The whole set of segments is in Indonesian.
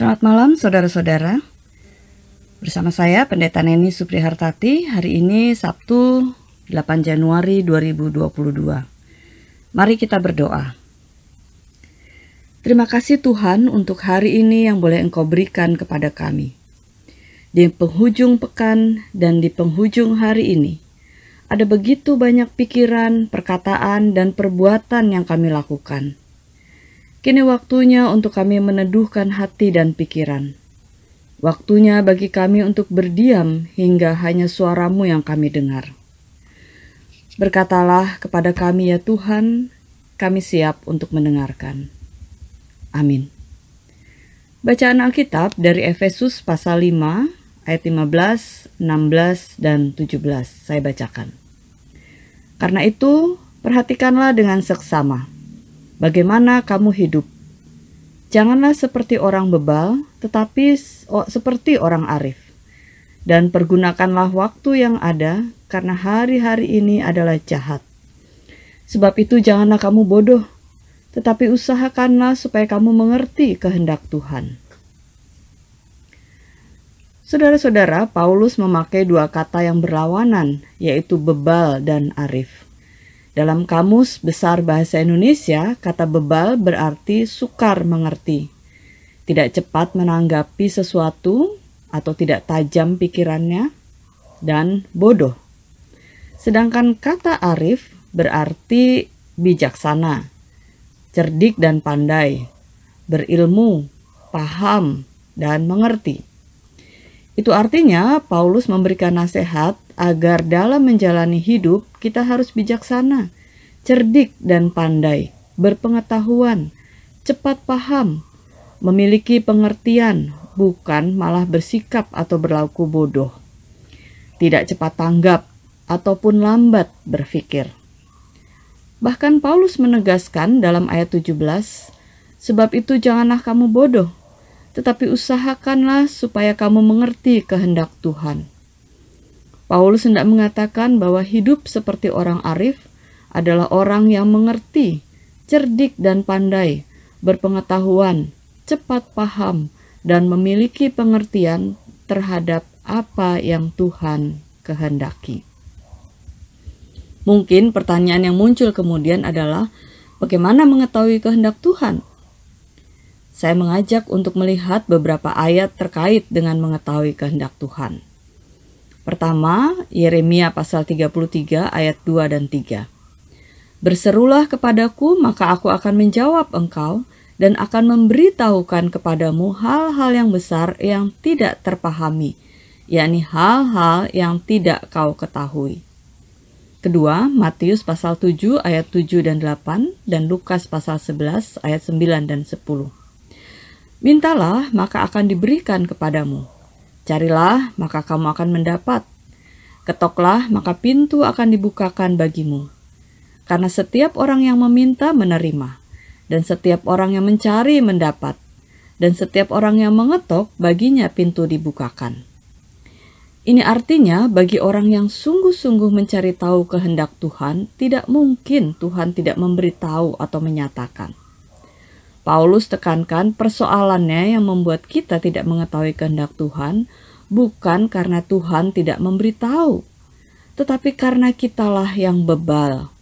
Selamat malam saudara-saudara. Bersama saya Pendeta Neni Suprihartati. Hari ini Sabtu 8 Januari 2022. Mari kita berdoa. Terima kasih Tuhan untuk hari ini yang boleh Engkau berikan kepada kami. Di penghujung pekan dan di penghujung hari ini, ada begitu banyak pikiran, perkataan, dan perbuatan yang kami lakukan. Kini waktunya untuk kami meneduhkan hati dan pikiran. Waktunya bagi kami untuk berdiam hingga hanya suara-Mu yang kami dengar. Berkatalah kepada kami ya Tuhan, kami siap untuk mendengarkan. Amin. Bacaan Alkitab dari Efesus pasal 5 ayat 15, 16, dan 17 saya bacakan. Karena itu, perhatikanlah dengan seksama bagaimana kamu hidup. Janganlah seperti orang bebal, tetapi seperti orang arif. Dan pergunakanlah waktu yang ada, karena hari-hari ini adalah jahat. Sebab itu janganlah kamu bodoh, tetapi usahakanlah supaya kamu mengerti kehendak Tuhan. Saudara-saudara, Paulus memakai dua kata yang berlawanan, yaitu bebal dan arif. Dalam Kamus Besar Bahasa Indonesia, kata bebal berarti sukar mengerti, tidak cepat menanggapi sesuatu atau tidak tajam pikirannya, dan bodoh. Sedangkan kata arif berarti bijaksana, cerdik dan pandai, berilmu, paham, dan mengerti. Itu artinya Paulus memberikan nasihat agar dalam menjalani hidup kita harus bijaksana, cerdik dan pandai, berpengetahuan, cepat paham, memiliki pengertian, bukan malah bersikap atau berlaku bodoh. Tidak cepat tanggap ataupun lambat berpikir. Bahkan Paulus menegaskan dalam ayat 17, sebab itu janganlah kamu bodoh, tetapi usahakanlah supaya kamu mengerti kehendak Tuhan. Paulus hendak mengatakan bahwa hidup seperti orang arif adalah orang yang mengerti, cerdik dan pandai, berpengetahuan, cepat paham, dan memiliki pengertian terhadap apa yang Tuhan kehendaki. Mungkin pertanyaan yang muncul kemudian adalah, bagaimana mengetahui kehendak Tuhan? Saya mengajak untuk melihat beberapa ayat terkait dengan mengetahui kehendak Tuhan. Pertama, Yeremia pasal 33 ayat 2 dan 3. Berserulah kepadaku, maka aku akan menjawab engkau dan akan memberitahukan kepadamu hal-hal yang besar yang tidak terpahami, yakni hal-hal yang tidak kau ketahui. Kedua, Matius pasal 7 ayat 7 dan 8 dan Lukas pasal 11 ayat 9 dan 10. Mintalah, maka akan diberikan kepadamu. Carilah, maka kamu akan mendapat. Ketoklah, maka pintu akan dibukakan bagimu. Karena setiap orang yang meminta menerima, dan setiap orang yang mencari mendapat, dan setiap orang yang mengetok baginya pintu dibukakan. Ini artinya bagi orang yang sungguh-sungguh mencari tahu kehendak Tuhan, tidak mungkin Tuhan tidak memberitahu atau menyatakan. Paulus tekankan persoalannya yang membuat kita tidak mengetahui kehendak Tuhan bukan karena Tuhan tidak memberitahu, tetapi karena kitalah yang bebal.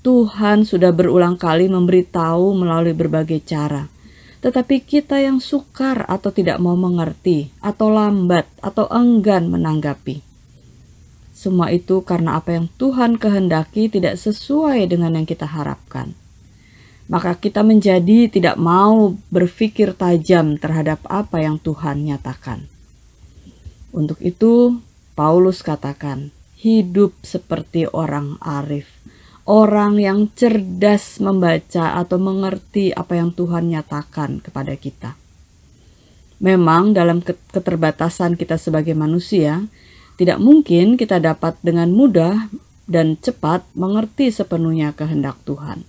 Tuhan sudah berulang kali memberitahu melalui berbagai cara, tetapi kita yang sukar atau tidak mau mengerti, atau lambat, atau enggan menanggapi. Semua itu karena apa yang Tuhan kehendaki tidak sesuai dengan yang kita harapkan. Maka kita menjadi tidak mau berpikir tajam terhadap apa yang Tuhan nyatakan. Untuk itu, Paulus katakan, hidup seperti orang arif, orang yang cerdas membaca atau mengerti apa yang Tuhan nyatakan kepada kita. Memang dalam keterbatasan kita sebagai manusia, tidak mungkin kita dapat dengan mudah dan cepat mengerti sepenuhnya kehendak Tuhan.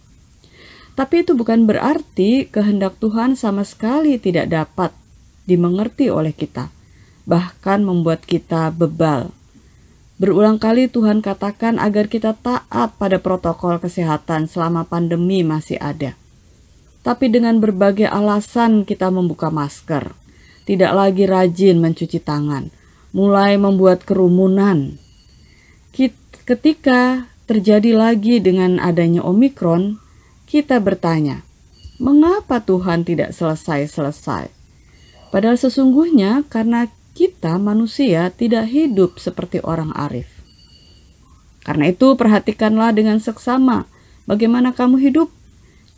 Tapi itu bukan berarti kehendak Tuhan sama sekali tidak dapat dimengerti oleh kita, bahkan membuat kita bebal. Berulang kali Tuhan katakan agar kita taat pada protokol kesehatan selama pandemi masih ada. Tapi dengan berbagai alasan kita membuka masker, tidak lagi rajin mencuci tangan, mulai membuat kerumunan. Ketika terjadi lagi dengan adanya Omikron, kita bertanya, mengapa Tuhan tidak selesai-selesai? Padahal sesungguhnya karena kita manusia tidak hidup seperti orang arif. Karena itu perhatikanlah dengan seksama bagaimana kamu hidup.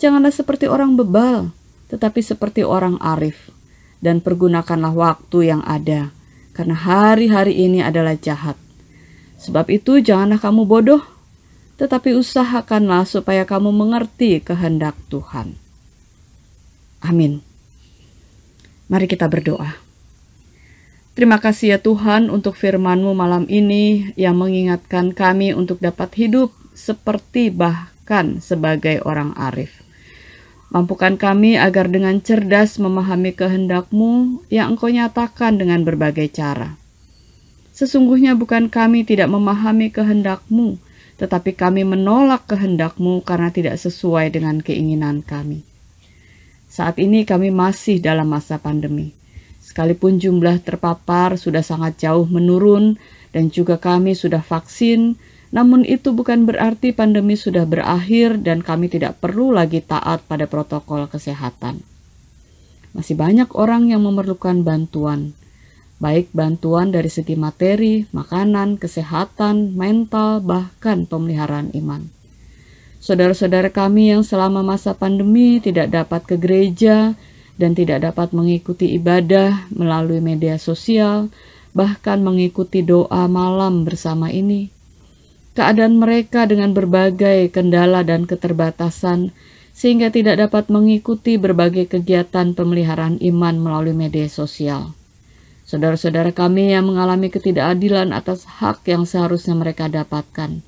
Janganlah seperti orang bebal, tetapi seperti orang arif. Dan pergunakanlah waktu yang ada, karena hari-hari ini adalah jahat. Sebab itu janganlah kamu bodoh, tetapi usahakanlah supaya kamu mengerti kehendak Tuhan. Amin. Mari kita berdoa. Terima kasih ya Tuhan untuk firman-Mu malam ini yang mengingatkan kami untuk dapat hidup seperti bahkan sebagai orang arif. Mampukan kami agar dengan cerdas memahami kehendak-Mu yang Engkau nyatakan dengan berbagai cara. Sesungguhnya bukan kami tidak memahami kehendak-Mu, tetapi kami menolak kehendak-Mu karena tidak sesuai dengan keinginan kami. Saat ini kami masih dalam masa pandemi. Sekalipun jumlah terpapar sudah sangat jauh menurun dan juga kami sudah vaksin, namun itu bukan berarti pandemi sudah berakhir dan kami tidak perlu lagi taat pada protokol kesehatan. Masih banyak orang yang memerlukan bantuan, baik bantuan dari segi materi, makanan, kesehatan, mental, bahkan pemeliharaan iman. Saudara-saudara kami yang selama masa pandemi tidak dapat ke gereja dan tidak dapat mengikuti ibadah melalui media sosial, bahkan mengikuti doa malam bersama ini. Keadaan mereka dengan berbagai kendala dan keterbatasan sehingga tidak dapat mengikuti berbagai kegiatan pemeliharaan iman melalui media sosial. Saudara-saudara kami yang mengalami ketidakadilan atas hak yang seharusnya mereka dapatkan,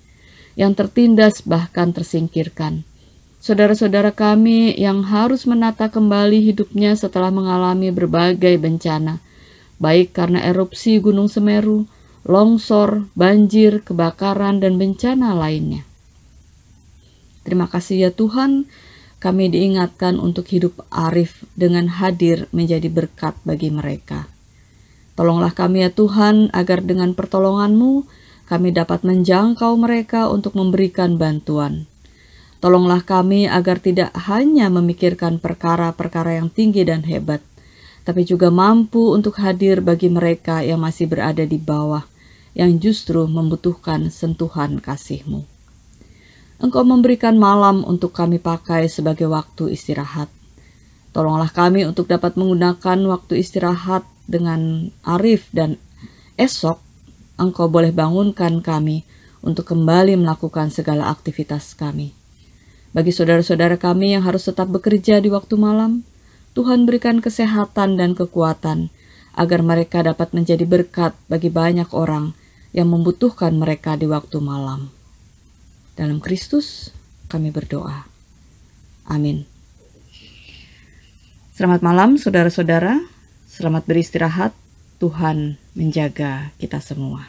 yang tertindas bahkan tersingkirkan. Saudara-saudara kami yang harus menata kembali hidupnya setelah mengalami berbagai bencana, baik karena erupsi Gunung Semeru, longsor, banjir, kebakaran, dan bencana lainnya. Terima kasih ya Tuhan, kami diingatkan untuk hidup arif dengan hadir menjadi berkat bagi mereka. Tolonglah kami ya Tuhan, agar dengan pertolongan-Mu, kami dapat menjangkau mereka untuk memberikan bantuan. Tolonglah kami agar tidak hanya memikirkan perkara-perkara yang tinggi dan hebat, tapi juga mampu untuk hadir bagi mereka yang masih berada di bawah, yang justru membutuhkan sentuhan kasih-Mu. Engkau memberikan malam untuk kami pakai sebagai waktu istirahat. Tolonglah kami untuk dapat menggunakan waktu istirahat dengan arif dan esok Engkau boleh bangunkan kami untuk kembali melakukan segala aktivitas kami. Bagi saudara-saudara kami yang harus tetap bekerja di waktu malam, Tuhan berikan kesehatan dan kekuatan agar mereka dapat menjadi berkat bagi banyak orang yang membutuhkan mereka di waktu malam. Dalam Kristus kami berdoa. Amin. Selamat malam saudara-saudara, selamat beristirahat, Tuhan menjaga kita semua.